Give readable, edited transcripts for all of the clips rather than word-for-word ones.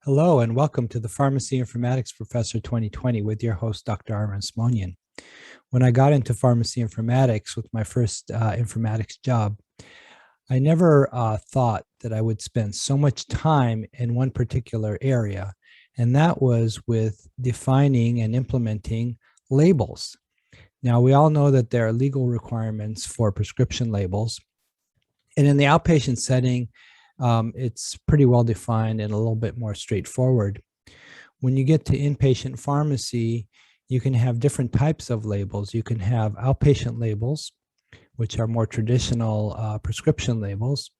Hello and welcome to the Pharmacy Informatics Professor 2020 with your host, Dr. Armin Smonian. When I got into pharmacy informatics with my first informatics job, I never thought that I would spend so much time in one particular area, and that was with defining and implementing labels. Now, we all know that there are legal requirements for prescription labels, and in the outpatient setting, it's pretty well defined and a little bit more straightforward. When you get to inpatient pharmacy, you can have different types of labels. You can have outpatient labels, which are more traditional prescription labels.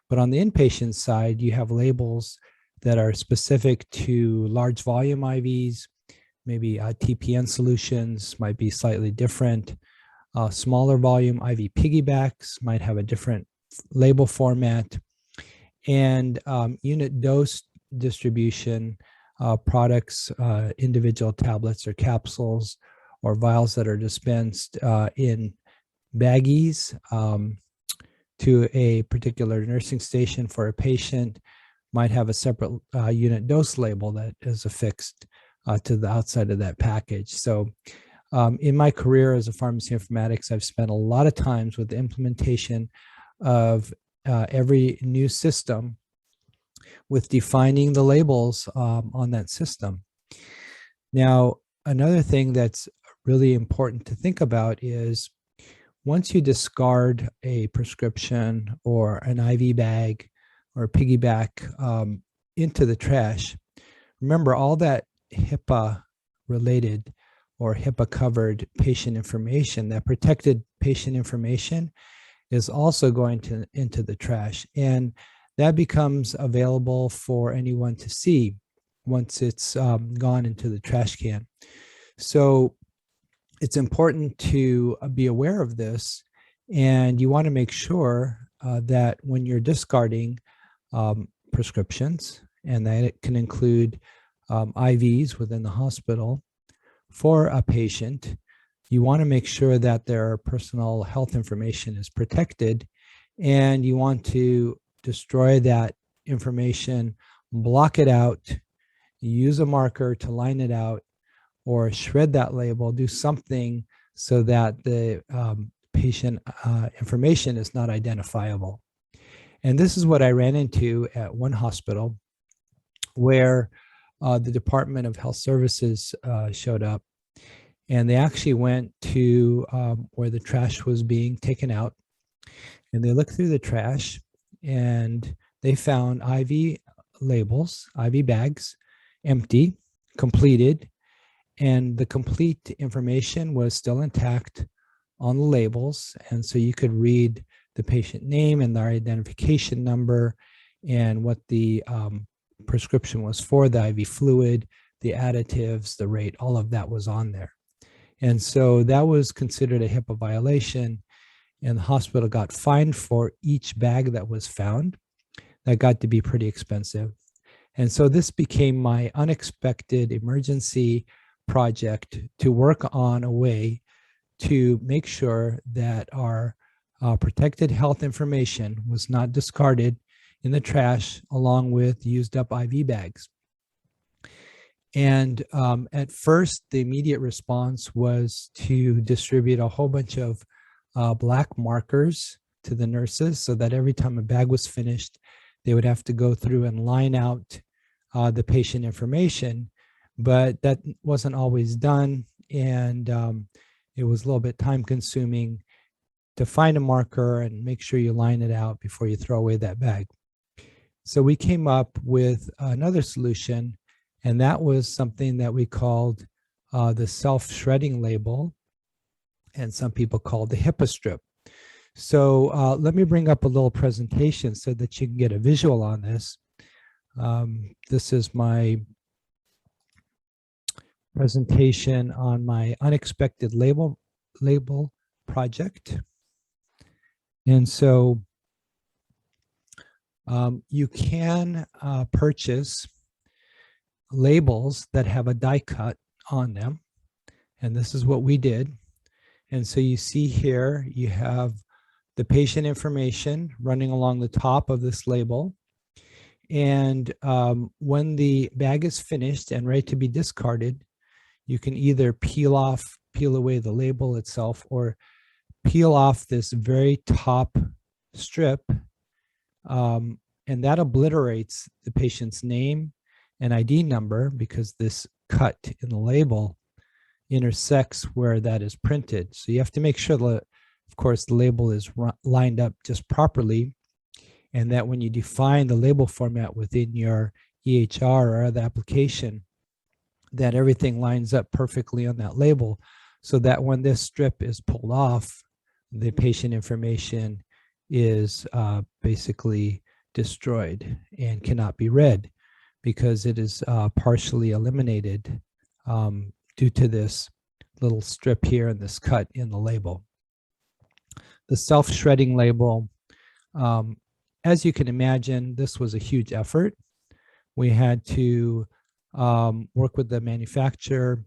But on the inpatient side, you have labels that are specific to large volume IVs, maybe TPN solutions might be slightly different. Smaller volume IV piggybacks might have a different label format. And unit dose distribution products, individual tablets or capsules or vials that are dispensed in baggies to a particular nursing station for a patient might have a separate unit dose label that is affixed to the outside of that package. So in my career as a pharmacy informatics, I've spent a lot of times with the implementation of every new system with defining the labels on that system. Now, another thing that's really important to think about is once you discard a prescription or an IV bag or a piggyback into the trash, remember all that HIPAA related or HIPAA covered patient information, that protected patient information is also going into the trash, and that becomes available for anyone to see once it's gone into the trash can. So it's important to be aware of this, and you want to make sure that when you're discarding prescriptions, and that it can include IVs within the hospital for a patient, you want to make sure that their personal health information is protected, and you want to destroy that information, block it out, use a marker to line it out, or shred that label, do something so that the patient information is not identifiable. And this is what I ran into at one hospital where the Department of Health Services showed up. And they actually went to where the trash was being taken out, and they looked through the trash and they found IV labels, IV bags, empty, completed, and the complete information was still intact on the labels. And so you could read the patient name and their identification number and what the prescription was for, the IV fluid, the additives, the rate, all of that was on there. And so that was considered a HIPAA violation, and the hospital got fined for each bag that was found. That got to be pretty expensive. And so this became my unexpected emergency project to work on a way to make sure that our protected health information was not discarded in the trash along with used up IV bags. And at first, the immediate response was to distribute a whole bunch of black markers to the nurses so that every time a bag was finished, they would have to go through and line out the patient information. But that wasn't always done, and it was a little bit time consuming to find a marker and make sure you line it out before you throw away that bag. So we came up with another solution, and that was something that we called the self-shredding label, and some people call the HIPAA strip. So let me bring up a little presentation so that you can get a visual on this. This is my presentation on my unexpected label project. And so you can purchase labels that have a die cut on them, and this is what we did. And so you see here, you have the patient information running along the top of this label, And when the bag is finished and ready to be discarded, you can either peel away the label itself, or peel off this very top strip, and that obliterates the patient's name and ID number, because this cut in the label intersects where that is printed. So you have to make sure that, of course, the label is lined up just properly, and that when you define the label format within your EHR or other application, that everything lines up perfectly on that label, so that when this strip is pulled off, the patient information is basically destroyed and cannot be read, because it is partially eliminated due to this little strip here and this cut in the label. The self-shredding label, as you can imagine, this was a huge effort. We had to work with the manufacturer,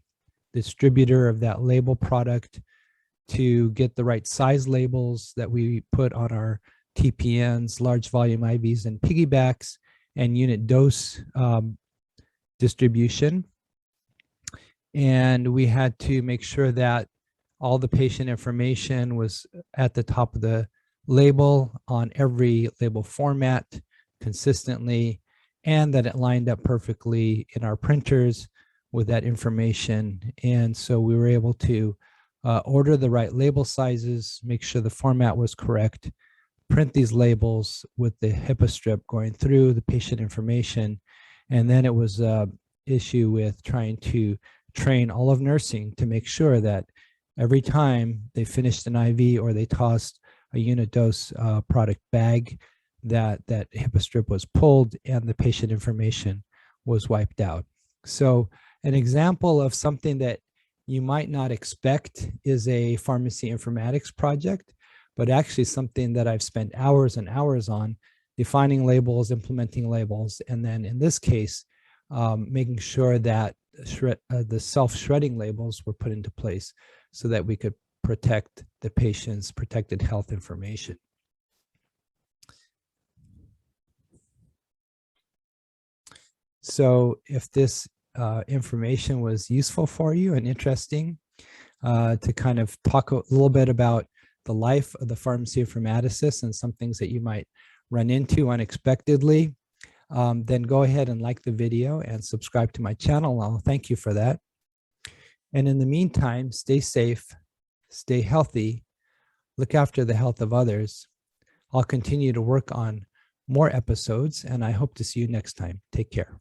distributor of that label product, to get the right size labels that we put on our TPNs, large volume IVs, and piggybacks, and unit dose distribution. And we had to make sure that all the patient information was at the top of the label on every label format consistently, and that it lined up perfectly in our printers with that information. And so we were able to order the right label sizes, make sure the format was correct, print these labels with the HIPAA strip going through the patient information. And then it was an issue with trying to train all of nursing to make sure that every time they finished an IV or they tossed a unit dose product bag, that HIPAA strip was pulled and the patient information was wiped out. So an example of something that you might not expect is a pharmacy informatics project, but actually something that I've spent hours and hours on, defining labels, implementing labels, and then in this case, making sure that the self-shredding labels were put into place so that we could protect the patient's protected health information. So if this information was useful for you and interesting, to kind of talk a little bit about the life of the pharmacy informaticist and some things that you might run into unexpectedly, then go ahead and like the video and subscribe to my channel. I'll thank you for that. And in the meantime, stay safe, stay healthy, look after the health of others. I'll continue to work on more episodes, and I hope to see you next time. Take care.